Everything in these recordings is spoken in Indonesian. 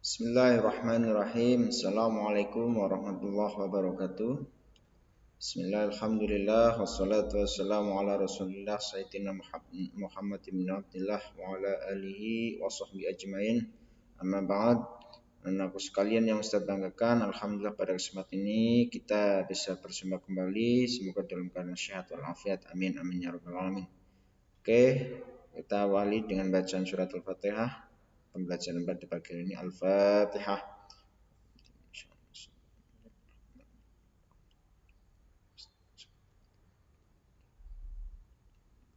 Bismillahirrahmanirrahim. Assalamualaikum warahmatullahi wabarakatuh. Bismillah, alhamdulillah, wassalatu wassalamu ala rasulillah Sayyidina Muhammad ibn Abdillah wa ala alihi wa sahbihi ajmain. Amma ba'd. Anakku sekalian yang Ustaz banggakan, alhamdulillah pada kesempatan ini kita bisa bersama kembali. Semoga dalam keadaan sehat walafiat. Amin amin ya rabbal alamin. Oke, kita awali dengan bacaan surat Al-Fatihah. Pembelajaran pada pagi ini Al-Fatihah.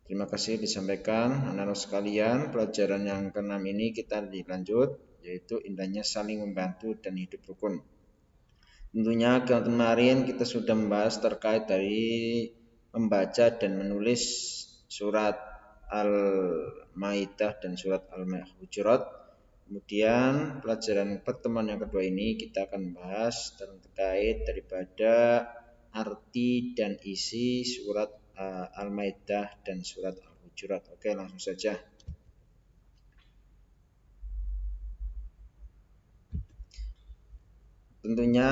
Terima kasih disampaikan anak-anak sekalian. Pelajaran yang ke-6 ini kita dilanjut, yaitu indahnya saling membantu dan hidup rukun. Tentunya kemarin kita sudah membahas terkait dari membaca dan menulis surat Al-Maidah dan surat Al-Hujurat. Kemudian pelajaran pertemuan yang kedua ini kita akan bahas terkait daripada arti dan isi surat Al-Maidah dan surat Al-Hujurat. Oke, langsung saja. Tentunya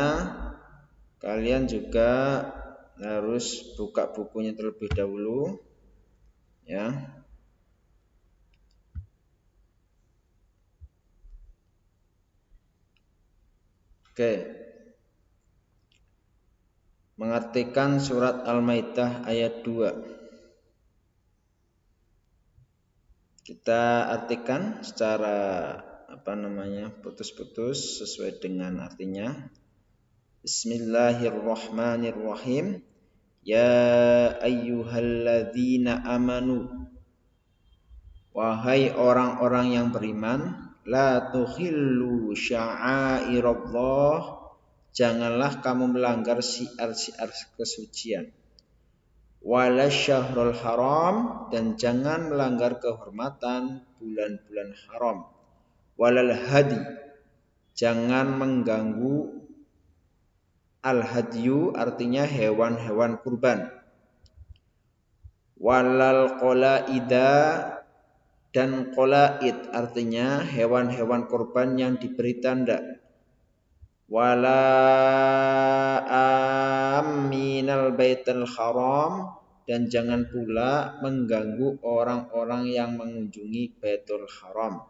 kalian juga harus buka bukunya terlebih dahulu, ya. Oke. Mengartikan surat Al-Maidah ayat 2. Kita artikan secara putus-putus sesuai dengan artinya. Bismillahirrahmanirrahim. Ya ayyuhalladzina amanu. Wahai orang-orang yang beriman, la tukhillu sya'airallah. Janganlah kamu melanggar syiar-syiar kesucian. Wala syahrul haram, dan jangan melanggar kehormatan bulan-bulan haram. Walal hadi, jangan mengganggu al-hadyu, artinya hewan-hewan kurban. Walal qolaida, dan qolaid artinya hewan-hewan kurban yang diberi tanda. Wala aminal baitul haram, dan jangan pula mengganggu orang-orang yang mengunjungi Baitul Haram.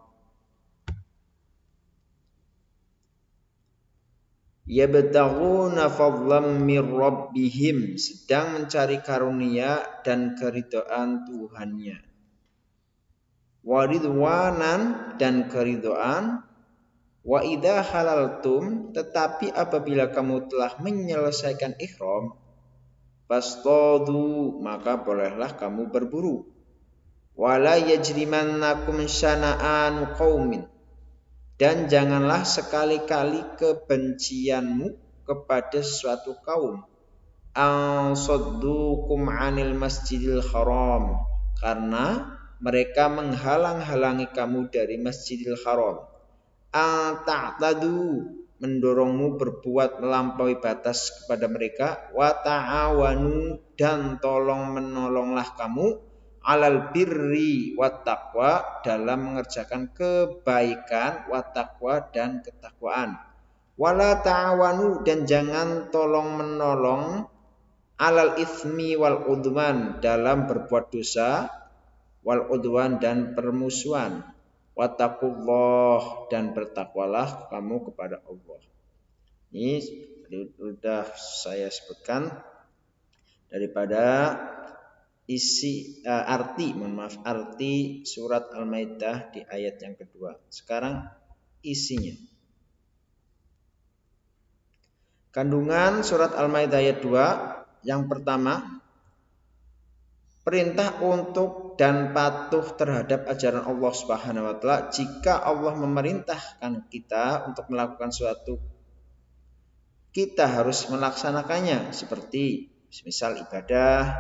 Yabtaghuna fadlan mir rabbihim, sedang mencari karunia dan keridhaan Tuhannya. Waridwanan, dan keridhaan. Wa idza halaltum, tetapi apabila kamu telah menyelesaikan ihram, fastadu, maka bolehlah kamu berburu. Wala yajrimannakum syana'anu qaumin, dan janganlah sekali-kali kebencianmu kepada suatu kaum, an saddukum 'anil masjidil haram, karena mereka menghalang-halangi kamu dari Masjidil Haram. Ta'tadu, mendorongmu berbuat melampaui batas kepada mereka. Wa ta'awanu, dan tolong menolonglah kamu alal birri wat taqwa, dalam mengerjakan kebaikan, wat taqwa, dan ketakwaan. Wala ta'awanu, dan jangan tolong menolong alal itsmi wal udwan, dalam berbuat dosa, wal udwan, dan permusuhan. Wattaqullah, dan bertakwalah kamu kepada Allah. Ini sudah saya sebutkan daripada arti surat Al-Maidah di ayat yang kedua. Sekarang isinya. Kandungan surat Al-Maidah ayat 2, yang pertama, perintah untuk dan patuh terhadap ajaran Allah Subhanahu wa taala. Jika Allah memerintahkan kita untuk melakukan suatu, kita harus melaksanakannya, seperti misal ibadah,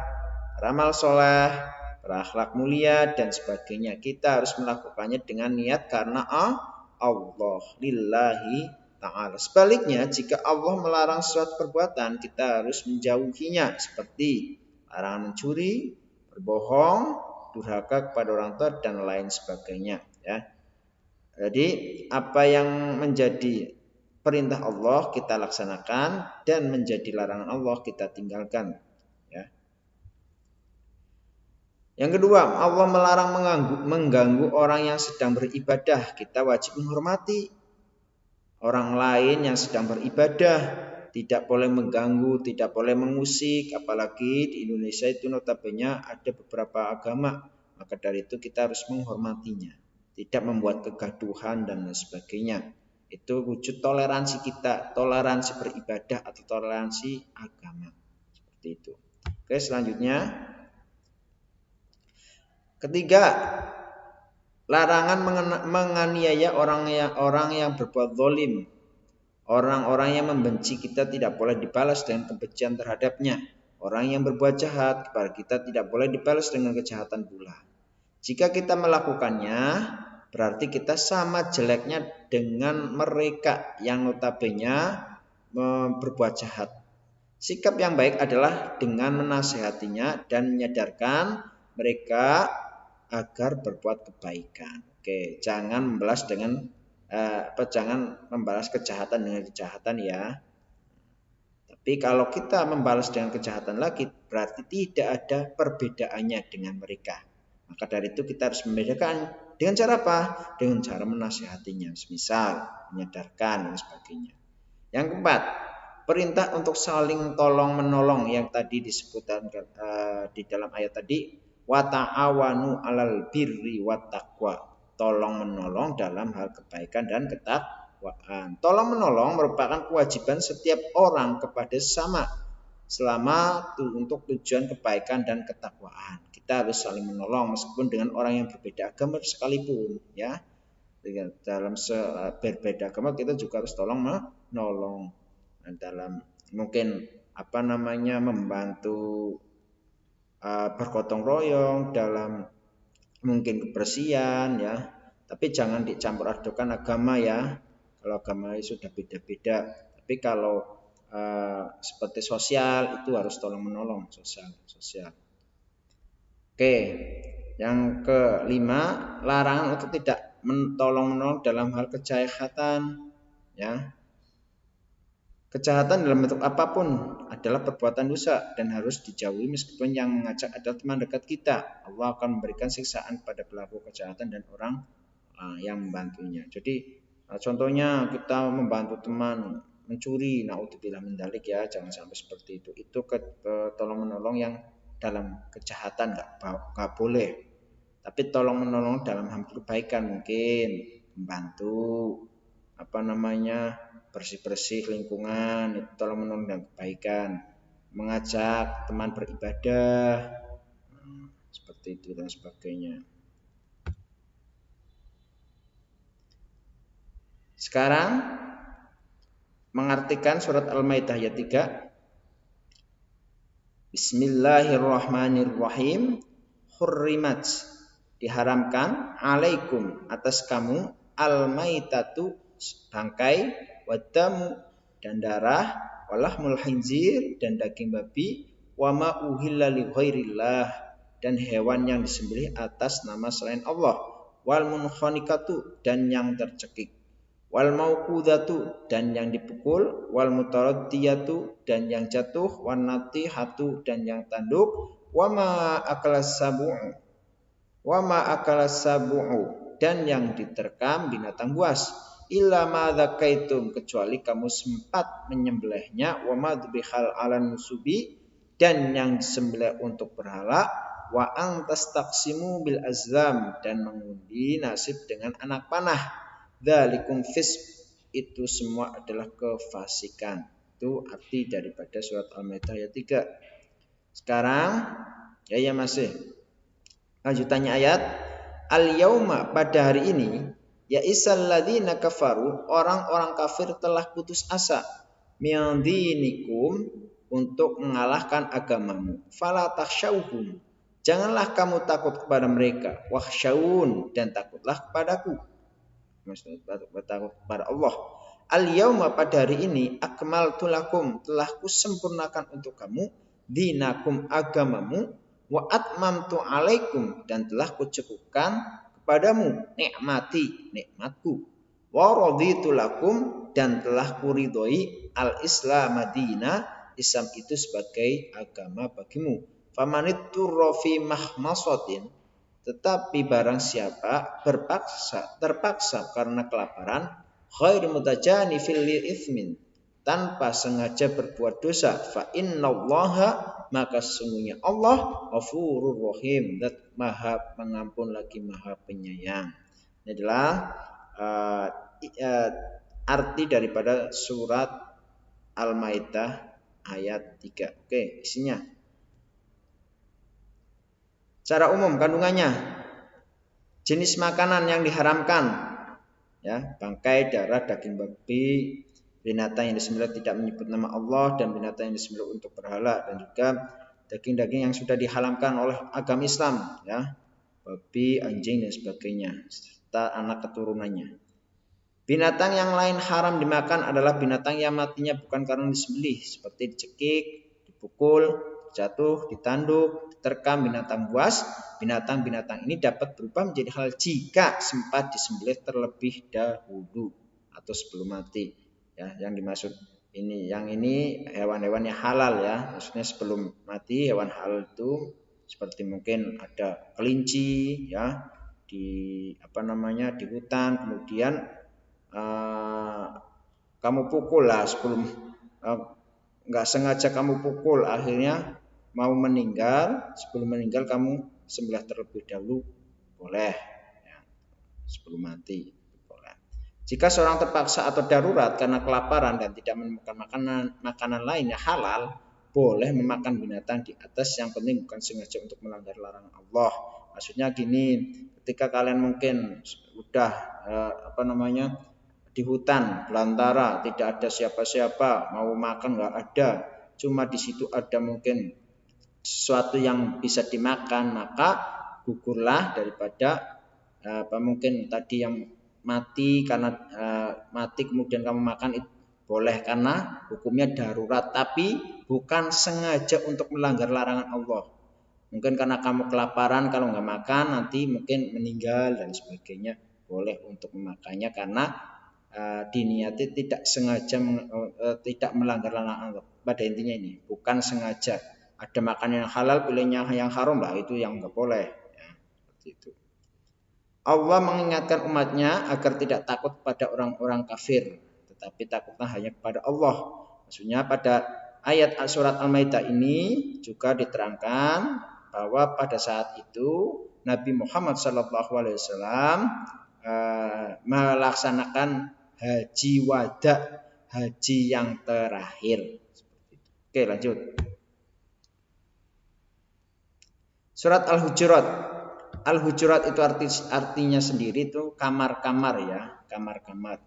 beramal soleh, berakhlak mulia, dan sebagainya. Kita harus melakukannya dengan niat karena Allah, lillahi ta'ala. Sebaliknya, jika Allah melarang suatu perbuatan, kita harus menjauhinya, seperti larangan mencuri, berbohong, durhaka kepada orang tua, dan lain sebagainya, ya. Jadi apa yang menjadi perintah Allah kita laksanakan dan menjadi larangan Allah kita tinggalkan. Ya. Yang kedua, Allah melarang mengganggu orang yang sedang beribadah. Kita wajib menghormati orang lain yang sedang beribadah. Tidak boleh mengganggu, tidak boleh mengusik. Apalagi di Indonesia itu notabene ada beberapa agama. Maka dari itu kita harus menghormatinya. Tidak membuat kegaduhan dan lain sebagainya. Itu wujud toleransi kita, toleransi beribadah atau toleransi agama. Seperti itu. Oke, selanjutnya. Ketiga, larangan menganiaya orang yang berbuat zalim. Orang-orang yang membenci kita tidak boleh dibalas dengan kebencian terhadapnya. Orang yang berbuat jahat kepada kita tidak boleh dibalas dengan kejahatan pula. Jika kita melakukannya, berarti kita sama jeleknya dengan mereka yang notabene berbuat jahat. Sikap yang baik adalah dengan menasihatinya dan menyadarkan mereka agar berbuat kebaikan. Oke, jangan membalas dengan jangan membalas kejahatan dengan kejahatan ya. Tapi kalau kita membalas dengan kejahatan lagi, berarti tidak ada perbedaannya dengan mereka. Maka dari itu kita harus membedakan dengan cara apa? Dengan cara menasihatinya, misal menyadarkan dan sebagainya. Yang keempat, perintah untuk saling tolong menolong yang tadi disebutkan di dalam ayat tadi, wa ta'awanu 'alal birri wat taqwa. Tolong menolong dalam hal kebaikan dan ketakwaan. Tolong menolong merupakan kewajiban setiap orang kepada sesama selama untuk tujuan kebaikan dan ketakwaan. Kita harus saling menolong meskipun dengan orang yang berbeda agama sekalipun, ya. Dalam berbeda agama kita juga harus tolong menolong. Dalam mungkin membantu bergotong royong dalam mungkin kebersihan ya, tapi jangan dicampur adukan agama ya. Kalau agama sudah beda-beda, tapi kalau seperti sosial itu harus tolong menolong sosial. Oke, yang kelima, larangan untuk tidak tolong menolong dalam hal kejahatan ya. Kejahatan dalam bentuk apapun adalah perbuatan dosa dan harus dijauhi meskipun yang mengajak adalah teman dekat kita. Allah akan memberikan siksaan pada pelaku kejahatan dan orang yang membantunya. Jadi contohnya kita membantu teman mencuri, naudzubillah min dzalik ya, jangan sampai seperti itu. Itu tolong menolong yang dalam kejahatan enggak boleh. Tapi tolong menolong dalam hal kebaikan mungkin membantu bersih-bersih lingkungan, itu tolong menolong dan kebaikan, mengajak teman beribadah, seperti itu dan sebagainya. Sekarang mengartikan surat Al-Maidah ayat 3. Bismillahirrahmanirrahim. Hurrimat, diharamkan, alaikum, atas kamu, al-maitatu, bangkai, wadamu, dan darah, walahmul khinzir, dan daging babi, wama uhilla li ghairillah, dan hewan yang disembelih atas nama selain Allah, wal munkhaniqatu, dan yang tercekik, wal mauqudatu, dan yang dipukul, wal mutaraddiyatu, dan yang jatuh, wan natihatu, dan yang tanduk, wama akalas sabu'u, dan yang diterkam binatang buas, illa ma dzakaitum, kecuali kamu sempat menyembelihnya, wa madbihal 'alan nusubi, dan yang disembelih untuk berhala, wa ang tastaqsimu bil azlam, dan mengundi nasib dengan anak panah. Dzalikum fisq, itu semua adalah kefasikan. Itu arti daripada surat Al-Maidah ayat 3. Sekarang ya masih lanjutannya ayat, al-yauma, pada hari ini, ya isal ladzina kafaru, orang-orang kafir telah putus asa, min dinikum, untuk mengalahkan agamamu, fala takhshawhum, janganlah kamu takut kepada mereka, wakhshawun, dan takutlah kepadaku, takut kepada Allah. Al-yauma, pada hari ini, akmaltu lakum, telah kusempurnakan untuk kamu, dinakum, agamamu, wa atmamtu alaikum, dan telah kucukupkan kepadamu nikmatku. Wa raditu lakum, dan telah kuridhoi al-Islam madina, Islam itu sebagai agama bagimu. Famanitturra fi mahmasatin, tetapi barang siapa terpaksa karena kelaparan, ghairi mutajanifil li itsmin, tanpa sengaja berbuat dosa, fa innallaha, maka sesungguhnya Allah ghafurur rahim, zat maha pengampun lagi maha penyayang. Ini adalah arti daripada surat Al-Maidah ayat 3. Oke, isinya. Secara umum kandungannya, jenis makanan yang diharamkan, ya, bangkai, darah, daging babi, binatang yang disembelih tidak menyebut nama Allah, dan binatang yang disembelih untuk berhala, dan juga daging-daging yang sudah diharamkan oleh agama Islam, ya, babi, anjing dan sebagainya, serta anak keturunannya. Binatang yang lain haram dimakan adalah binatang yang matinya bukan karena disembelih, seperti dicekik, dipukul, jatuh, ditanduk, diterkam, binatang buas. Binatang-binatang ini dapat berubah menjadi halal jika sempat disembelih terlebih dahulu atau sebelum mati. Ya, yang dimaksud yang ini hewan-hewan yang halal, ya. Maksudnya sebelum mati hewan halal itu seperti mungkin ada kelinci, ya, di di hutan, kemudian kamu pukul lah sebelum nggak sengaja kamu pukul, akhirnya mau meninggal, sebelum meninggal kamu sembelih terlebih dahulu, boleh, ya, sebelum mati boleh. Jika seorang terpaksa atau darurat karena kelaparan dan tidak menemukan makanan lain yang halal, boleh memakan binatang di atas, yang penting bukan sengaja untuk melanggar larangan Allah. Maksudnya gini, ketika kalian mungkin udah di hutan belantara, tidak ada siapa-siapa, mau makan nggak ada, cuma di situ ada mungkin sesuatu yang bisa dimakan, maka gugurlah daripada mungkin tadi yang mati karena mati kemudian kamu makan, itu boleh karena hukumnya darurat, tapi bukan sengaja untuk melanggar larangan Allah. Mungkin karena kamu kelaparan, kalau nggak makan nanti mungkin meninggal dan sebagainya, boleh untuk memakannya karena diniati tidak sengaja, tidak melanggar larangan Allah. Pada intinya ini bukan sengaja. Ada makanan yang halal pilihnya yang haram, lah itu yang nggak boleh, ya, seperti itu. Allah mengingatkan umatnya agar tidak takut pada orang-orang kafir, tetapi takutlah hanya kepada Allah. Maksudnya pada ayat surat Al-Maidah ini juga diterangkan bahwa pada saat itu Nabi Muhammad SAW melaksanakan haji wada, haji yang terakhir. Oke, lanjut. Surat Al-Hujurat. Al-Hujurat itu artinya sendiri itu kamar-kamar, ya, kamar-kamar.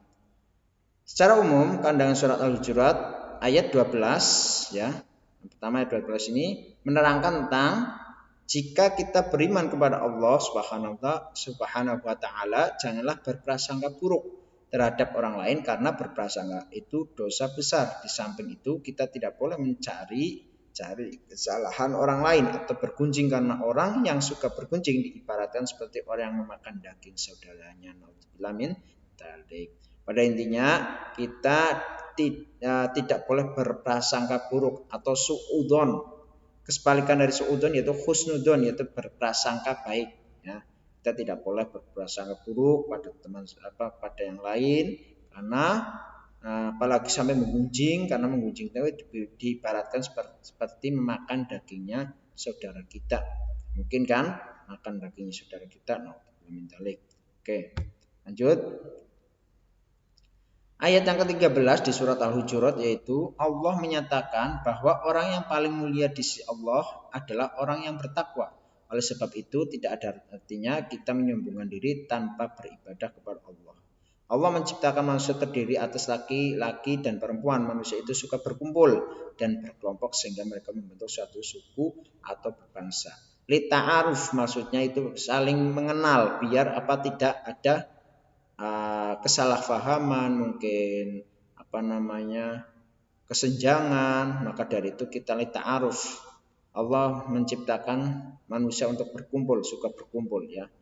Secara umum pandangan surat Al-Hujurat ayat 12, ya. Yang pertama ayat 12 ini menerangkan tentang jika kita beriman kepada Allah Subhanahu wa taala, janganlah berprasangka buruk terhadap orang lain, karena berprasangka itu dosa besar. Di samping itu kita tidak boleh mencari kesalahan orang lain atau bergunjing, karena orang yang suka bergunjing diibaratkan seperti orang yang memakan daging saudaranya. Naudzubillah min dzalik. Pada intinya kita tidak boleh berprasangka buruk atau suudzon. Kesebalikan dari suudzon yaitu husnudzon, yaitu berprasangka baik, ya. Kita tidak boleh berprasangka buruk pada pada yang lain, karena apalagi sampai menggunjing, karena menggunjing itu diibaratkan seperti memakan dagingnya saudara kita. Mungkin kan makan dagingnya saudara kita, Oke, lanjut. Ayat yang ke-13 di surat Al-Hujurat, yaitu Allah menyatakan bahwa orang yang paling mulia di sisi Allah adalah orang yang bertakwa. Oleh sebab itu tidak ada artinya kita menyombongkan diri tanpa beribadah kepada Allah. Allah menciptakan manusia terdiri atas laki-laki dan perempuan. Manusia itu suka berkumpul dan berkelompok sehingga mereka membentuk suatu suku atau berbangsa. Lita'aruf maksudnya itu saling mengenal, biar tidak ada kesalahpahaman, mungkin kesenjangan. Maka dari itu kita lita'aruf. Allah menciptakan manusia untuk berkumpul, suka berkumpul, ya.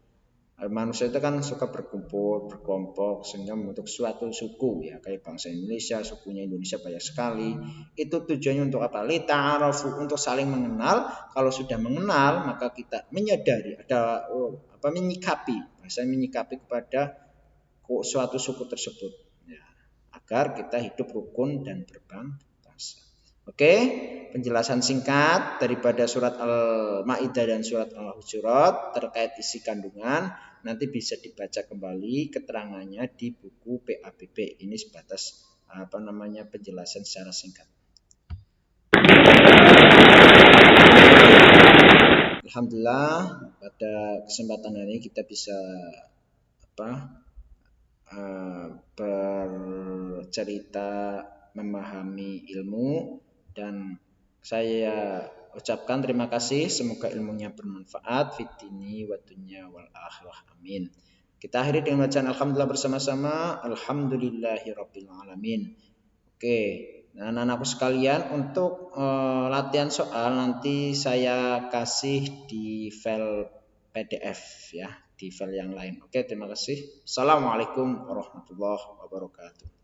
Manusia itu kan suka berkumpul, berkelompok sehingga membentuk suatu suku ya, kayak bangsa Indonesia, sukunya Indonesia banyak sekali. Itu tujuannya untuk apa? Lita'arafu, untuk saling mengenal. Kalau sudah mengenal maka kita menyadari ada menyikapi, bahasa menyikapi kepada suatu suku tersebut ya, agar kita hidup rukun dan berbangsa. Oke, penjelasan singkat daripada surat Al-Maidah dan surat Al-Hujurat terkait isi kandungan nanti bisa dibaca kembali keterangannya di buku PABB. Ini sebatas penjelasan secara singkat. Alhamdulillah pada kesempatan ini kita bisa bercerita, memahami ilmu, dan saya ucapkan terima kasih, semoga ilmunya bermanfaat fitini wa dunya wal akhirah, amin. Kita akhiri dengan bacaan alhamdulillah bersama-sama, alhamdulillahirabbil alamin. Oke, nah anak-anakku sekalian, untuk latihan soal nanti saya kasih di file PDF ya, di file yang lain. Oke, terima kasih. Assalamualaikum warahmatullahi wabarakatuh.